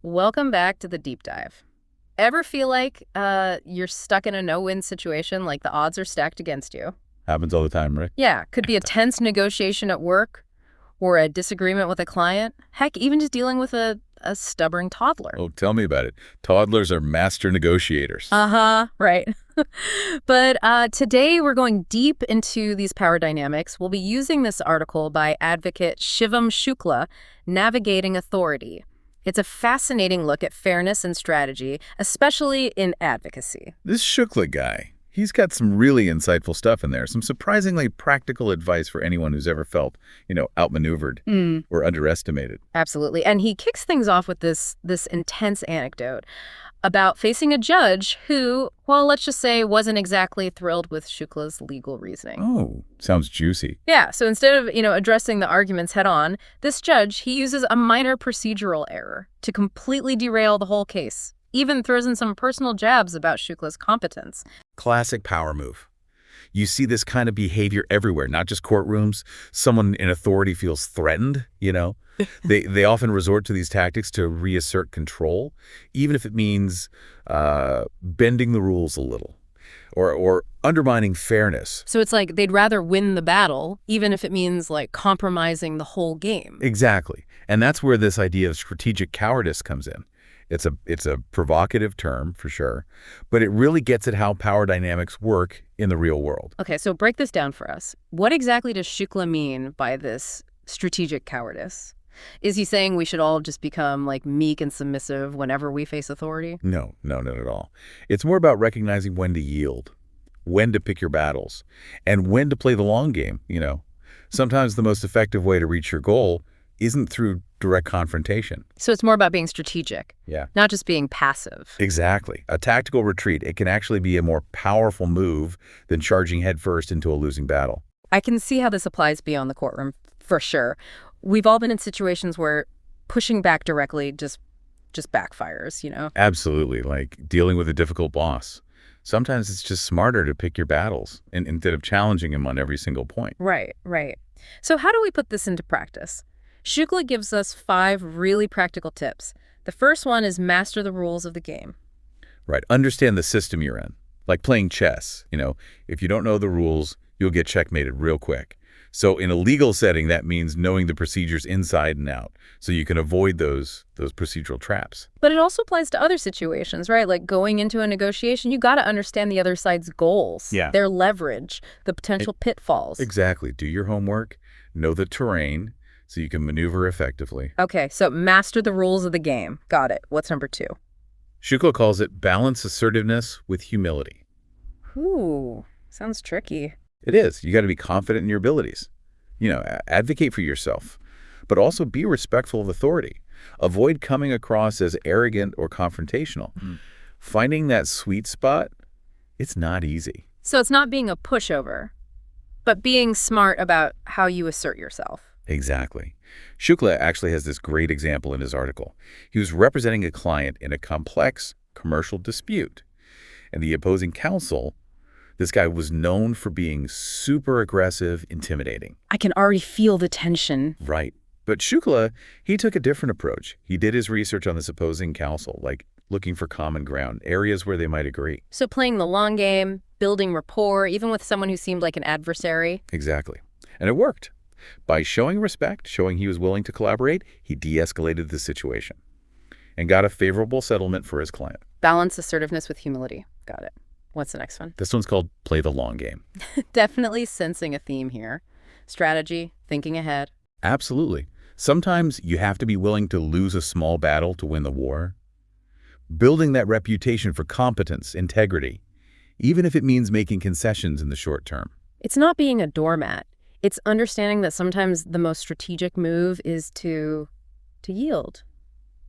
Welcome back to the deep dive. Ever feel like you're stuck in a no-win situation, like the odds are stacked against you? Happens all the time, right? Yeah, could be a tense negotiation at work or a disagreement with a client. Heck, even just dealing with a stubborn toddler. Oh, tell me about it. Toddlers are master negotiators. Uh-huh, right. But today we're going deep into these power dynamics. We'll be using this article by advocate Shivam Shukla, Navigating Authority. It's a fascinating look at fairness and strategy, especially in advocacy. This Shukla guy, he's got some really insightful stuff in there, some surprisingly practical advice for anyone who's ever felt, outmaneuvered or underestimated. Absolutely. And he kicks things off with this intense anecdote about facing a judge who, well, let's just say, wasn't exactly thrilled with Shukla's legal reasoning. Oh, sounds juicy. Yeah, so instead of, addressing the arguments head on, this judge, he uses a minor procedural error to completely derail the whole case. Even throws in some personal jabs about Shukla's competence. Classic power move. You see this kind of behavior everywhere, not just courtrooms. Someone in authority feels threatened. They often resort to these tactics to reassert control, even if it means bending the rules a little or undermining fairness. So it's like they'd rather win the battle, even if it means, like, compromising the whole game. Exactly. And that's where this idea of strategic cowardice comes in. It's a provocative term, for sure, but it really gets at how power dynamics work in the real world. Okay, so break this down for us. What exactly does Shukla mean by this strategic cowardice? Is he saying we should all just become, like, meek and submissive whenever we face authority? No, not at all. It's more about recognizing when to yield, when to pick your battles, and when to play the long game. Sometimes the most effective way to reach your goal isn't through direct confrontation. So it's more about being strategic, Yeah. not just being passive. Exactly. A tactical retreat, it can actually be a more powerful move than charging headfirst into a losing battle. I can see how this applies beyond the courtroom, for sure. We've all been in situations where pushing back directly just backfires. Absolutely, like dealing with a difficult boss. Sometimes it's just smarter to pick your battles instead of challenging him on every single point. Right, right. So how do we put this into practice? Shukla gives us 5 really practical tips. The first one is master the rules of the game. Right. Understand the system you're in. Like playing chess. If you don't know the rules, you'll get checkmated real quick. So in a legal setting, that means knowing the procedures inside and out, so you can avoid those procedural traps. But it also applies to other situations, right? Like going into a negotiation, you got to understand the other side's goals, Yeah. their leverage, the potential pitfalls. Exactly. Do your homework, know the terrain, so you can maneuver effectively. Okay, so master the rules of the game. Got it. What's number 2? Shukla calls it balance assertiveness with humility. Ooh, sounds tricky. It is. You got to be confident in your abilities. Advocate for yourself, but also be respectful of authority. Avoid coming across as arrogant or confrontational. Finding that sweet spot, it's not easy. So it's not being a pushover, but being smart about how you assert yourself. Exactly. Shukla actually has this great example in his article. He was representing a client in a complex commercial dispute, and the opposing counsel, this guy was known for being super aggressive, intimidating. I can already feel the tension. Right. But Shukla, he took a different approach. He did his research on this opposing counsel, like looking for common ground, areas where they might agree. So playing the long game, building rapport, even with someone who seemed like an adversary. Exactly. And it worked. By showing respect, showing he was willing to collaborate, he de-escalated the situation and got a favorable settlement for his client. Balance assertiveness with humility. Got it. What's the next one? This one's called play the long game. Definitely sensing a theme here. Strategy, thinking ahead. Absolutely. Sometimes you have to be willing to lose a small battle to win the war. Building that reputation for competence, integrity, even if it means making concessions in the short term. It's not being a doormat. It's understanding that sometimes the most strategic move is to yield,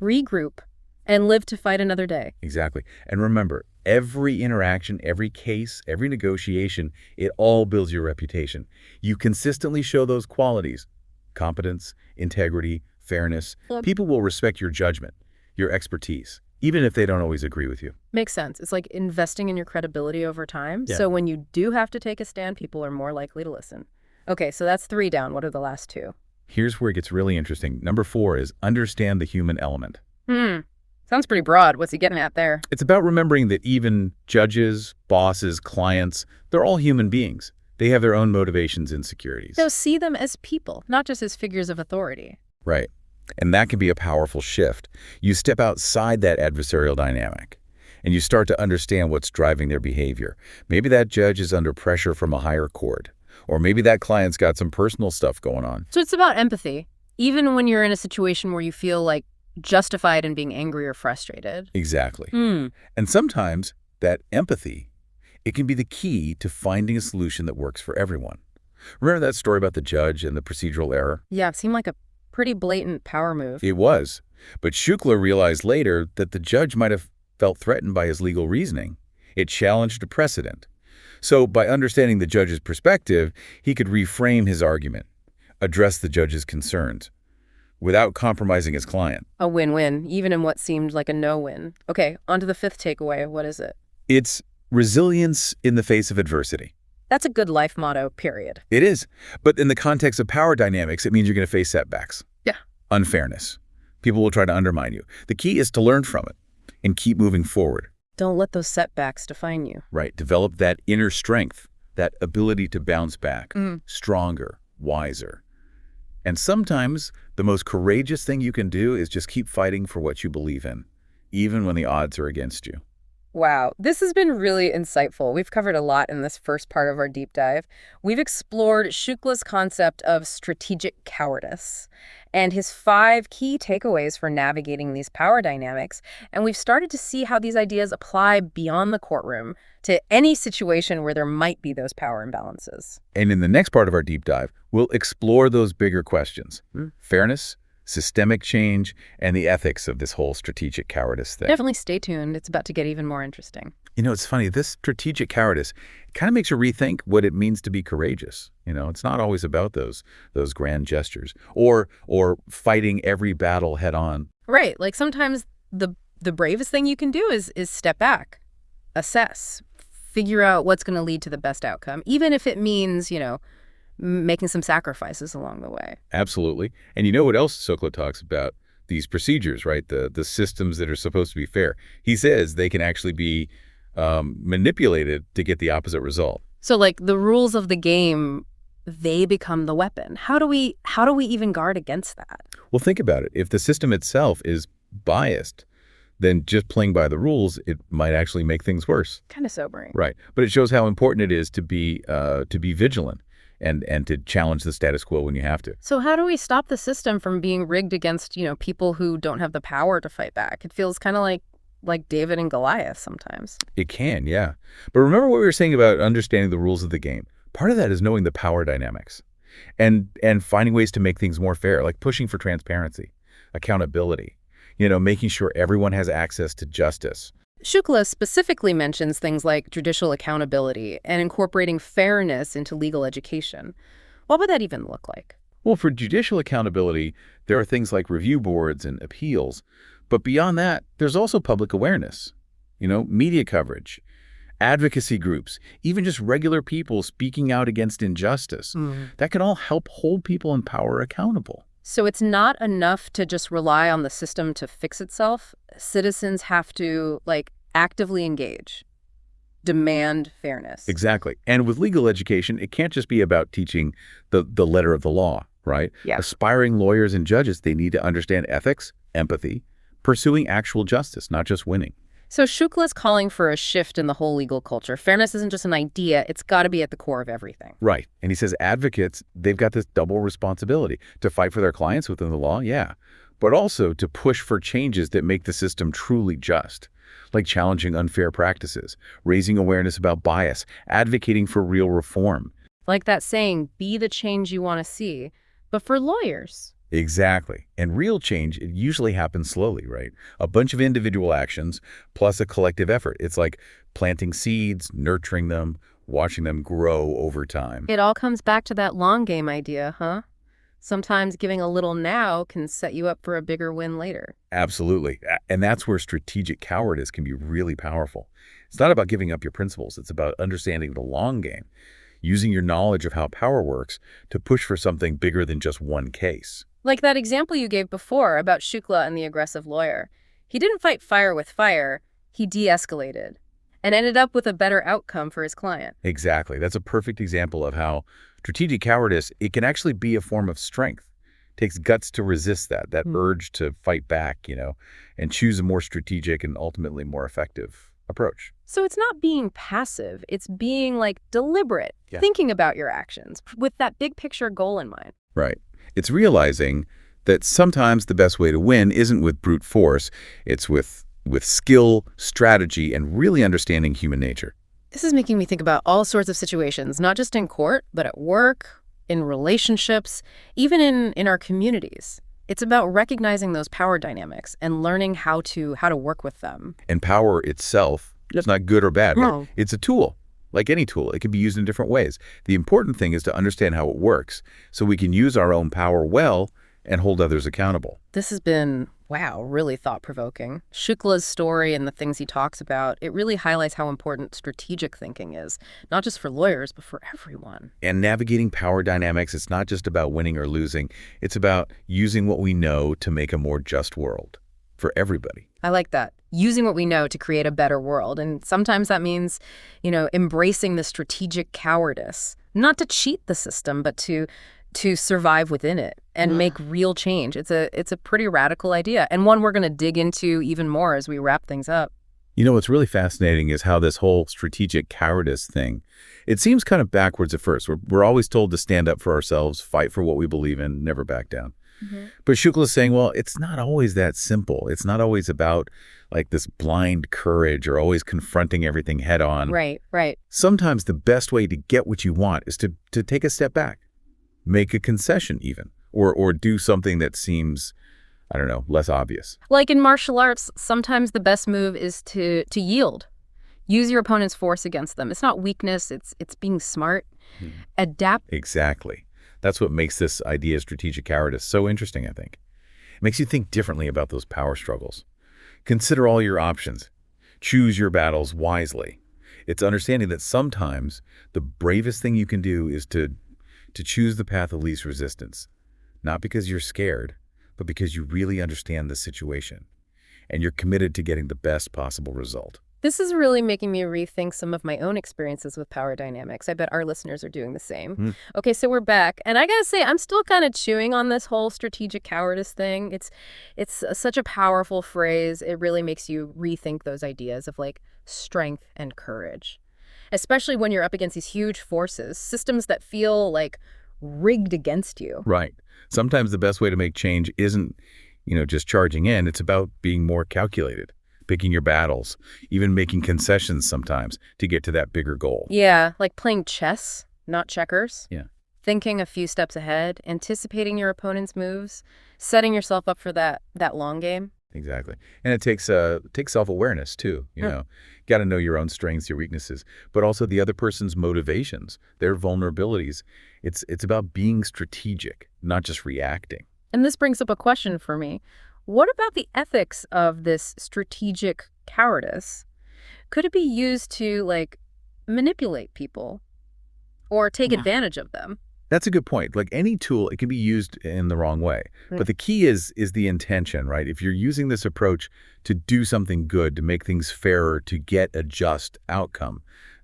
regroup, and live to fight another day. Exactly. And remember, every interaction, every case, every negotiation, it all builds your reputation. You consistently show those qualities, competence, integrity, fairness. People will respect your judgment, your expertise, even if they don't always agree with you. Makes sense. It's like investing in your credibility over time. Yeah. So when you do have to take a stand, people are more likely to listen. Okay, so that's 3 down. What are the last 2? Here's where it gets really interesting. Number 4 is understand the human element. Sounds pretty broad. What's he getting at there? It's about remembering that even judges, bosses, clients, they're all human beings. They have their own motivations and insecurities. So see them as people, not just as figures of authority. Right. And that can be a powerful shift. You step outside that adversarial dynamic, and you start to understand what's driving their behavior. Maybe that judge is under pressure from a higher court, or maybe that client's got some personal stuff going on. So it's about empathy, even when you're in a situation where you feel like justified in being angry or frustrated. Exactly. Hmm. And sometimes that empathy, it can be the key to finding a solution that works for everyone. Remember that story about the judge and the procedural error? Yeah, it seemed like a pretty blatant power move. It was. But Shukla realized later that the judge might have felt threatened by his legal reasoning. It challenged a precedent. So by understanding the judge's perspective, he could reframe his argument, address the judge's concerns, without compromising his client. A win-win, even in what seemed like a no-win. Okay, on to the fifth takeaway. What is it? It's resilience in the face of adversity. That's a good life motto, period. It is. But in the context of power dynamics, it means you're going to face setbacks. Yeah. Unfairness. People will try to undermine you. The key is to learn from it and keep moving forward. Don't let those setbacks define you. Right. Develop that inner strength, that ability to bounce back, stronger, wiser. And sometimes the most courageous thing you can do is just keep fighting for what you believe in, even when the odds are against you. Wow, this has been really insightful. We've covered a lot in this first part of our deep dive. We've explored Shukla's concept of strategic cowardice and his 5 key takeaways for navigating these power dynamics. And we've started to see how these ideas apply beyond the courtroom to any situation where there might be those power imbalances. And in the next part of our deep dive, we'll explore those bigger questions. Fairness, systemic change, and the ethics of this whole strategic cowardice thing. Definitely stay tuned. It's about to get even more interesting. You know, it's funny, this strategic cowardice kind of makes you rethink what it means to be courageous. You know, it's not always about those grand gestures or fighting every battle head on. Right. Like sometimes the bravest thing you can do is step back, assess, figure out what's going to lead to the best outcome, even if it means, making some sacrifices along the way. Absolutely. And you know what else Shukla talks about? These procedures, right? The systems that are supposed to be fair. He says they can actually be manipulated to get the opposite result. So like the rules of the game, they become the weapon. How do we even guard against that? Well, think about it. If the system itself is biased, then just playing by the rules, it might actually make things worse. Kind of sobering. Right. But it shows how important it is to be vigilant and to challenge the status quo when you have to. So how do we stop the system from being rigged against, people who don't have the power to fight back? It feels kind of like David and Goliath sometimes. It can, yeah. But remember what we were saying about understanding the rules of the game. Part of that is knowing the power dynamics and finding ways to make things more fair, like pushing for transparency, accountability, making sure everyone has access to justice. Shukla specifically mentions things like judicial accountability and incorporating fairness into legal education. What would that even look like? Well, for judicial accountability, there are things like review boards and appeals. But beyond that, there's also public awareness, media coverage, advocacy groups, even just regular people speaking out against injustice. That can all help hold people in power accountable. So it's not enough to just rely on the system to fix itself. Citizens have to, actively engage, demand fairness. Exactly. And with legal education, it can't just be about teaching the letter of the law, right? Yeah. Aspiring lawyers and judges, they need to understand ethics, empathy, pursuing actual justice, not just winning. So Shukla's calling for a shift in the whole legal culture. Fairness isn't just an idea. It's got to be at the core of everything. Right. And he says advocates, they've got this double responsibility to fight for their clients within the law, yeah, but also to push for changes that make the system truly just, like challenging unfair practices, raising awareness about bias, advocating for real reform. Like that saying, be the change you want to see, but for lawyers. Exactly. And real change, it usually happens slowly, right? A bunch of individual actions plus a collective effort. It's like planting seeds, nurturing them, watching them grow over time. It all comes back to that long game idea, huh? Sometimes giving a little now can set you up for a bigger win later. Absolutely. And that's where strategic cowardice can be really powerful. It's not about giving up your principles. It's about understanding the long game, using your knowledge of how power works to push for something bigger than just one case. Like that example you gave before about Shukla and the aggressive lawyer. He didn't fight fire with fire, he de-escalated and ended up with a better outcome for his client. Exactly. That's a perfect example of how strategic cowardice, it can actually be a form of strength. It takes guts to resist that urge to fight back, and choose a more strategic and ultimately more effective approach. So it's not being passive, it's being like deliberate, Yeah. thinking about your actions with that big picture goal in mind. Right. It's realizing that sometimes the best way to win isn't with brute force, it's with skill, strategy, and really understanding human nature. This is making me think about all sorts of situations, not just in court, but at work, in relationships, even in our communities. It's about recognizing those power dynamics and learning how to work with them. And power itself is not good or bad. No. It's a tool. Like any tool, it can be used in different ways. The important thing is to understand how it works so we can use our own power well and hold others accountable. This has been, wow, really thought-provoking. Shukla's story and the things he talks about, it really highlights how important strategic thinking is, not just for lawyers, but for everyone. And navigating power dynamics, it's not just about winning or losing. It's about using what we know to make a more just world for everybody. I like that. Using what we know to create a better world. And sometimes that means, embracing the strategic cowardice, not to cheat the system, but to survive within it and make real change. It's a pretty radical idea, and one we're going to dig into even more as we wrap things up. What's really fascinating is how this whole strategic cowardice thing, it seems kind of backwards at first. We're always told to stand up for ourselves, fight for what we believe in, never back down. But Shukla is saying, well, it's not always that simple. It's not always about like this blind courage or always confronting everything head on. Right. Sometimes the best way to get what you want is to take a step back, make a concession even, or do something that seems, I don't know, less obvious. Like in martial arts, sometimes the best move is to yield. Use your opponent's force against them. It's not weakness, it's being smart. Adapt. Exactly. That's what makes this idea of strategic cowardice so interesting, I think. It makes you think differently about those power struggles. Consider all your options. Choose your battles wisely. It's understanding that sometimes the bravest thing you can do is to choose the path of least resistance, not because you're scared, but because you really understand the situation and you're committed to getting the best possible result. This is really making me rethink some of my own experiences with power dynamics. I bet our listeners are doing the same. Okay, so we're back. And I gotta say, I'm still kind of chewing on this whole strategic cowardice thing. It's such a powerful phrase. It really makes you rethink those ideas of like strength and courage, especially when you're up against these huge forces, systems that feel like rigged against you. Right. Sometimes the best way to make change isn't, just charging in. It's about being more calculated, picking your battles, even making concessions sometimes to get to that bigger goal. Yeah, like playing chess, not checkers. Yeah. Thinking a few steps ahead, anticipating your opponent's moves, setting yourself up for that long game. Exactly. And it takes self-awareness too, Got to know your own strengths, your weaknesses, but also the other person's motivations, their vulnerabilities. It's about being strategic, not just reacting. And this brings up a question for me. What about the ethics of this strategic cowardice? Could it be used to like manipulate people or take advantage of them? That's a good point. Like any tool, it can be used in the wrong way. But the key is the intention, right? If you're using this approach to do something good, to make things fairer, to get a just outcome,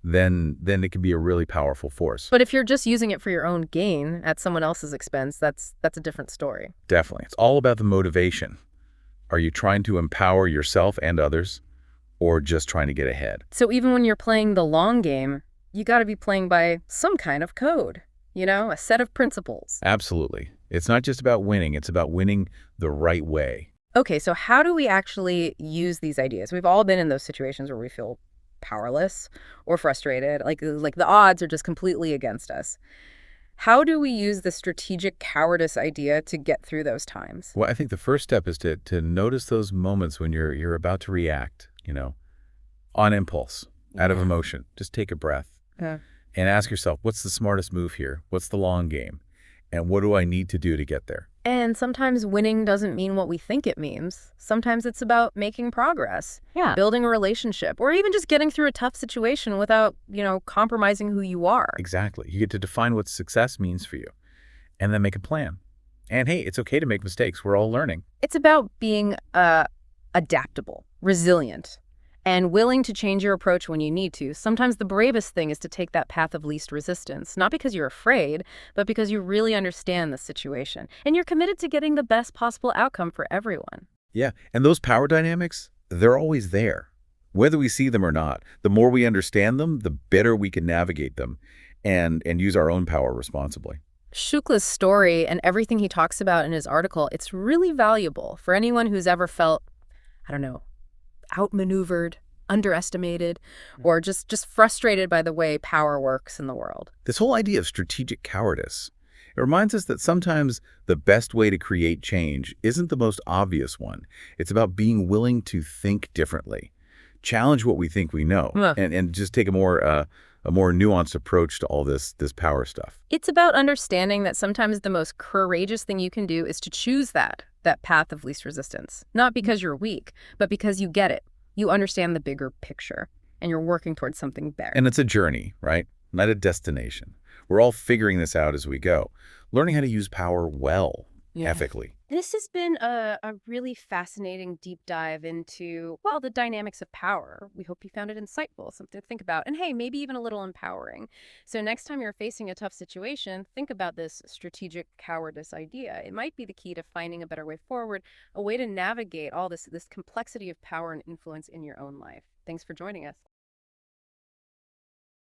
then it can be a really powerful force. But if you're just using it for your own gain at someone else's expense, that's a different story. Definitely. It's all about the motivation. Are you trying to empower yourself and others, or just trying to get ahead? So even when you're playing the long game, you got to be playing by some kind of code. A set of principles. Absolutely. It's not just about winning. It's about winning the right way. Okay, so how do we actually use these ideas? We've all been in those situations where we feel powerless or frustrated, like the odds are just completely against us. How do we use the strategic cowardice idea to get through those times? Well, I think the first step is to notice those moments when you're about to react, on impulse, out of emotion. Just take a breath. And ask yourself, what's the smartest move here? What's the long game? And what do I need to do to get there? And sometimes winning doesn't mean what we think it means. Sometimes it's about making progress, building a relationship, or even just getting through a tough situation without, compromising who you are. Exactly. You get to define what success means for you and then make a plan. And hey, it's okay to make mistakes. We're all learning. It's about being a adaptable, resilient, and willing to change your approach when you need to. Sometimes the bravest thing is to take that path of least resistance, not because you're afraid, but because you really understand the situation, and you're committed to getting the best possible outcome for everyone. Yeah, and those power dynamics, they're always there. Whether we see them or not, the more we understand them, the better we can navigate them and use our own power responsibly. Shukla's story and everything he talks about in his article, it's really valuable for anyone who's ever felt, I don't know, outmaneuvered, underestimated, or just frustrated by the way power works in the world. This whole idea of strategic cowardice, it reminds us that sometimes the best way to create change isn't the most obvious one. It's about being willing to think differently, challenge what we think we know, Ugh. and just take a more nuanced approach to all this power stuff. It's about understanding that sometimes the most courageous thing you can do is to choose that path of least resistance. Not because you're weak, but because you get it. You understand the bigger picture, and you're working towards something better. And it's a journey, right? Not a destination. We're all figuring this out as we go, learning how to use power well, Yeah. ethically. This has been a really fascinating deep dive into, well, the dynamics of power. We hope you found it insightful, something to think about, and hey, maybe even a little empowering. So next time you're facing a tough situation, think about this strategic cowardice idea. It might be the key to finding a better way forward, a way to navigate all this complexity of power and influence in your own life. Thanks for joining us.